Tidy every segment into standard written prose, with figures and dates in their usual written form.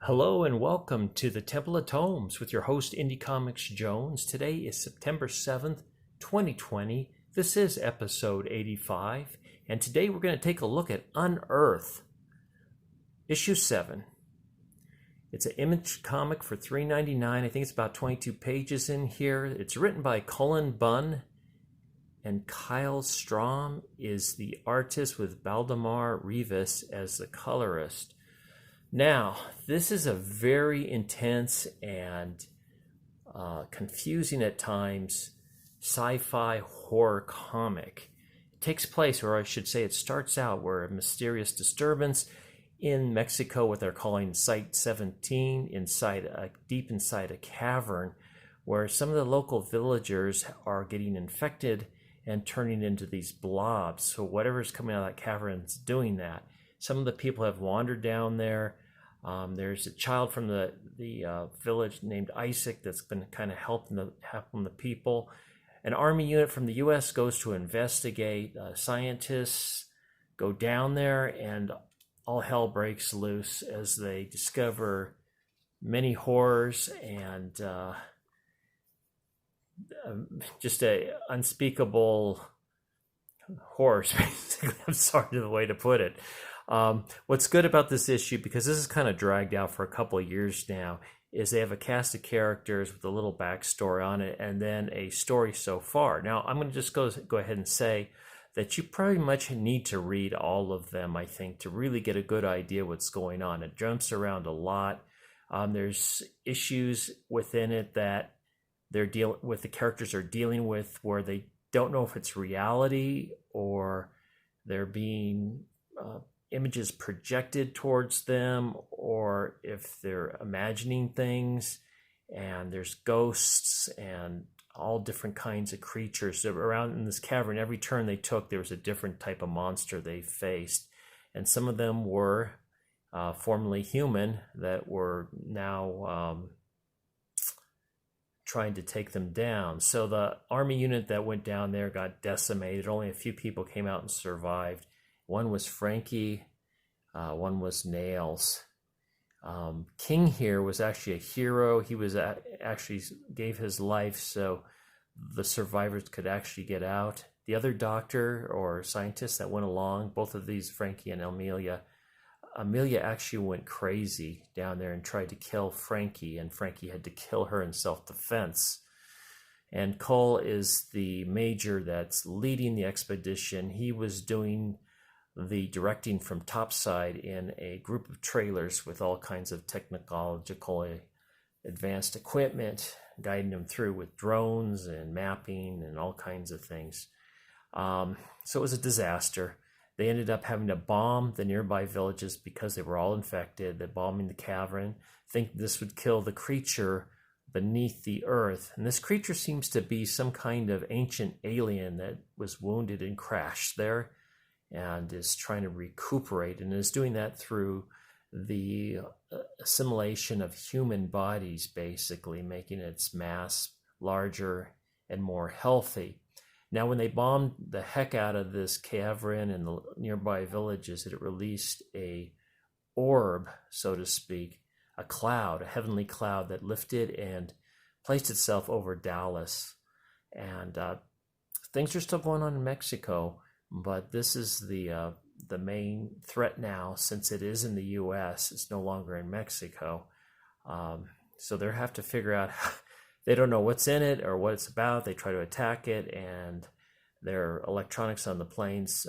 Hello and welcome to the Temple of Tomes with your host Indie Comics Jones. Today is September 7th, 2020. This is episode 85, and today we're going to take a look at Unearth, issue 7. It's an Image comic for $3.99. I think it's about 22 pages in here. It's written by Cullen Bunn, and Kyle Strom is the artist with Baldemar Rivas as the colorist. Now, this is a very intense and confusing at times sci-fi horror comic. It takes place, or I should say it starts out, where a mysterious disturbance in Mexico, what they're calling Site 17, deep inside a cavern, where some of the local villagers are getting infected and turning into these blobs. So whatever's coming out of that cavern is doing that. Some of the people have wandered down there. There's a child from the village named Isaac that's been kind of helping the people. An army unit from the U.S. goes to investigate. Scientists go down there, and all hell breaks loose as they discover many horrors and just a unspeakable horrors, basically. I'm sorry the way to put it. What's good about this issue, because this is kind of dragged out for a couple of years now, is they have a cast of characters with a little backstory on it and then a story so far. Now, I'm going to just go ahead and say that you pretty much need to read all of them, I think, to really get a good idea what's going on. It jumps around a lot. There's issues within it that the characters are dealing with, where they don't know if it's reality or they're being images projected towards them, or if they're imagining things. And there's ghosts and all different kinds of creatures around in this cavern. Every turn they took, there was a different type of monster they faced, and some of them were formerly human that were now trying to take them down. So the army unit that went down there got decimated. Only a few people came out and survived. One was Frankie, one was Nails. King here was actually a hero. He was actually gave his life so the survivors could actually get out. The other doctor or scientist that went along, both of these, Frankie and Amelia actually went crazy down there and tried to kill Frankie, and Frankie had to kill her in self-defense. And Cole is the major that's leading the expedition. He was doing the directing from topside in a group of trailers with all kinds of technological advanced equipment, guiding them through with drones and mapping and all kinds of things. So it was a disaster. They ended up having to bomb the nearby villages because they were all infected. They're bombing the cavern, think this would kill the creature beneath the earth. And this creature seems to be some kind of ancient alien that was wounded and crashed there, and is trying to recuperate, and is doing that through the assimilation of human bodies, basically making its mass larger and more healthy. Now, when they bombed the heck out of this cavern and the nearby villages, it released a orb, so to speak, a cloud, a heavenly cloud that lifted and placed itself over Dallas. And things are still going on in Mexico, but this is the main threat now, since it is in the U.S. It's no longer in Mexico. So they have to figure out. They don't know what's in it or what it's about. They try to attack it, and their electronics on the planes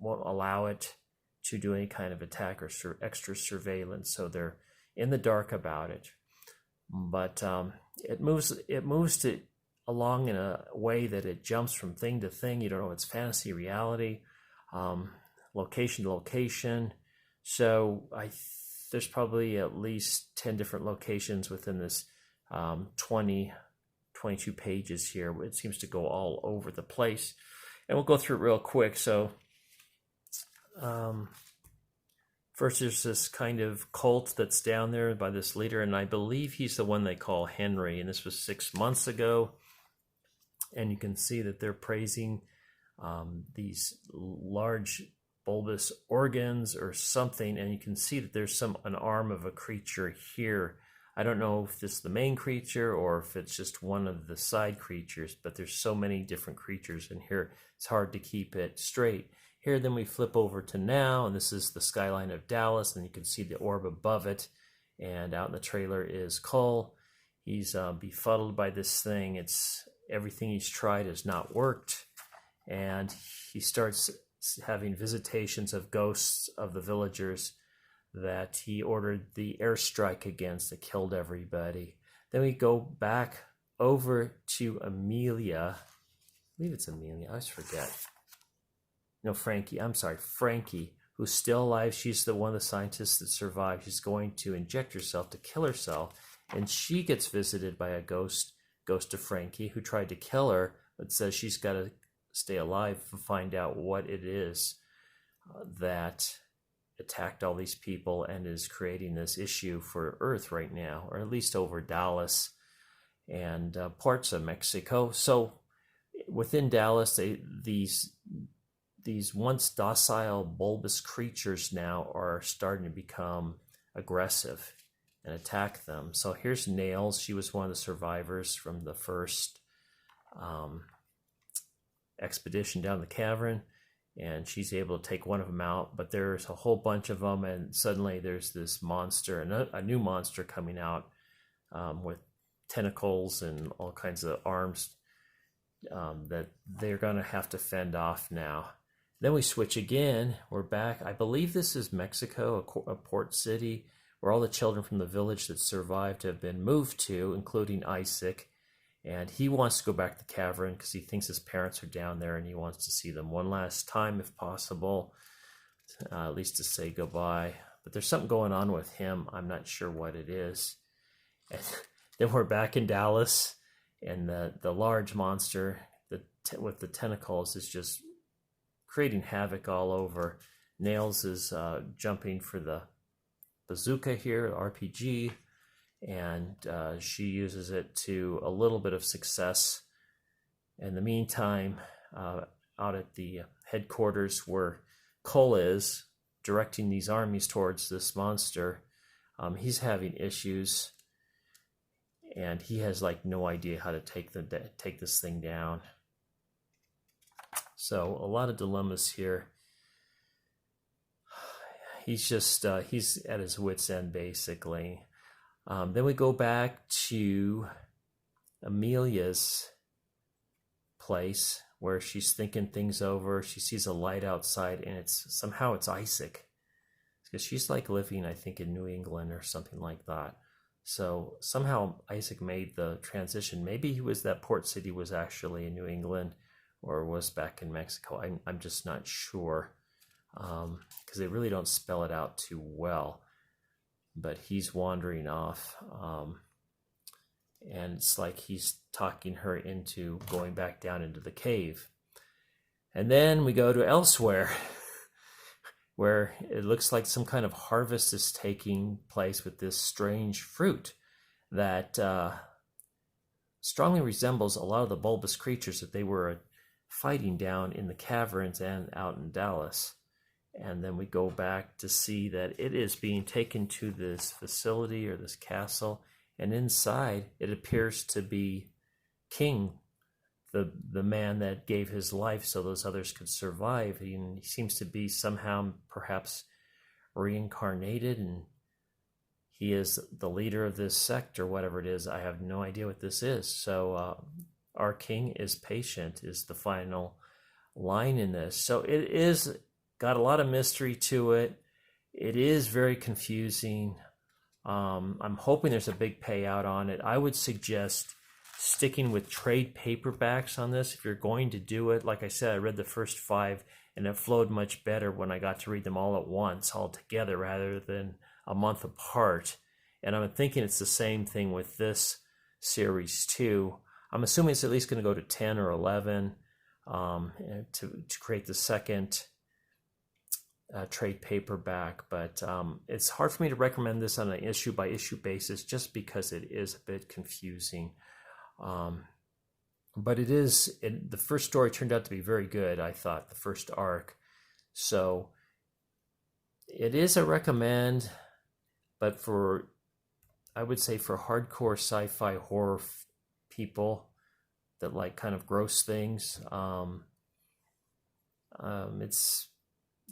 won't allow it to do any kind of attack or extra surveillance. So they're in the dark about it. But it moves along in a way that it jumps from thing to thing. You don't know if it's fantasy, reality, location to location. So there's probably at least 10 different locations within this 22 pages here. It seems to go all over the place. And we'll go through it real quick. So first there's this kind of cult that's down there by this leader, and I believe he's the one they call Henry, and this was 6 months ago. And you can see that they're praising these large bulbous organs or something, and you can see that there's an arm of a creature here. I don't know if this is the main creature or if it's just one of the side creatures, but there's so many different creatures in here, it's hard to keep it straight. Here, then we flip over to now, and this is the skyline of Dallas, and you can see the orb above it, and out in the trailer is Cole. He's befuddled by this thing. Everything he's tried has not worked, and he starts having visitations of ghosts of the villagers that he ordered the airstrike against that killed everybody. Then we go back over to Amelia. I believe it's Amelia. I always forget. No, Frankie. I'm sorry, Frankie, who's still alive. She's the one of the scientists that survived. She's going to inject herself to kill herself, and she gets visited by a ghost of Frankie, who tried to kill her, but says she's got to stay alive to find out what it is that attacked all these people and is creating this issue for Earth right now, or at least over Dallas and parts of Mexico. So within Dallas, these once docile bulbous creatures now are starting to become aggressive and attack them. So here's Nails. She was one of the survivors from the first expedition down the cavern, and she's able to take one of them out, but there's a whole bunch of them, and suddenly there's this monster, a new monster coming out with tentacles and all kinds of arms that they're going to have to fend off now. Then we switch again. We're back. I believe this is Mexico, a port city where all the children from the village that survived have been moved to, including Isaac. And he wants to go back to the cavern because he thinks his parents are down there and he wants to see them one last time if possible, at least to say goodbye. But there's something going on with him. I'm not sure what it is. And then we're back in Dallas, and the large monster with the tentacles is just creating havoc all over. Nails is jumping for the bazooka here, the RPG, and she uses it to a little bit of success. In the meantime, out at the headquarters where Cole is directing these armies towards this monster, he's having issues, and he has like no idea how to take this thing down. So a lot of dilemmas here. He's just he's at his wit's end basically. Then we go back to Amelia's place where she's thinking things over. She sees a light outside, and it's Isaac, because she's like living, I think, in New England or something like that. So somehow Isaac made the transition. Maybe that port city was actually in New England or was back in Mexico. I'm just not sure, because they really don't spell it out too well. But he's wandering off, and it's like he's talking her into going back down into the cave. And then we go to elsewhere, where it looks like some kind of harvest is taking place with this strange fruit that strongly resembles a lot of the bulbous creatures that they were fighting down in the caverns and out in Dallas. And then we go back to see that it is being taken to this facility or this castle, and inside it appears to be King, the man that gave his life so those others could survive. He seems to be somehow perhaps reincarnated, and he is the leader of this sect or whatever it is. I have no idea what this is. So our king is patient is the final line in this. So it is got a lot of mystery to it. It is very confusing. I'm hoping there's a big payout on it. I would suggest sticking with trade paperbacks on this if you're going to do it. Like I said, I read the first 5, and it flowed much better when I got to read them all at once, all together, rather than a month apart. And I'm thinking it's the same thing with this series too. I'm assuming it's at least going to go to 10 or 11 to create the second trade paperback, but it's hard for me to recommend this on an issue by issue basis just because it is a bit confusing. But the first story turned out to be very good, I thought, the first arc. So it is a recommend, but I would say for hardcore sci-fi horror people that like kind of gross things,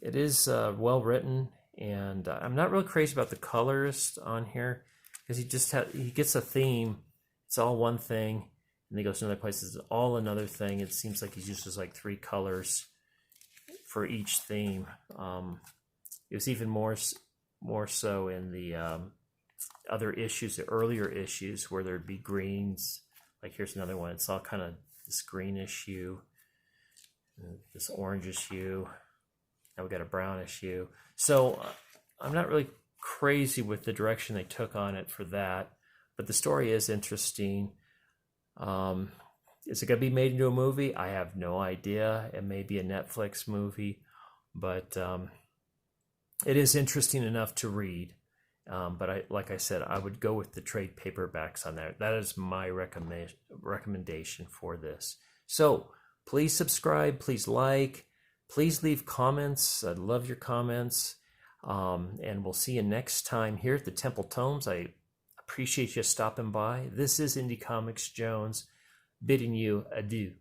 it is well written, and I'm not really crazy about the colors on here because he gets a theme. It's all one thing, and he goes to another place. It's all another thing. It seems like he uses like 3 colors for each theme. It was even more so in the other issues, the earlier issues, where there'd be greens. Like here's another one. It's all kind of this greenish hue, this orangish hue. Now we got a brownish hue. So I'm not really crazy with the direction they took on it for that, but the story is interesting. Is it going to be made into a movie? I have no idea. It may be a Netflix movie, but it is interesting enough to read. But like I said, I would go with the trade paperbacks on there. That is my recommendation for this. So please subscribe, please like, please leave comments. I'd love your comments. And we'll see you next time here at the Temple Tomes. I appreciate you stopping by. This is Indie Comics Jones bidding you adieu.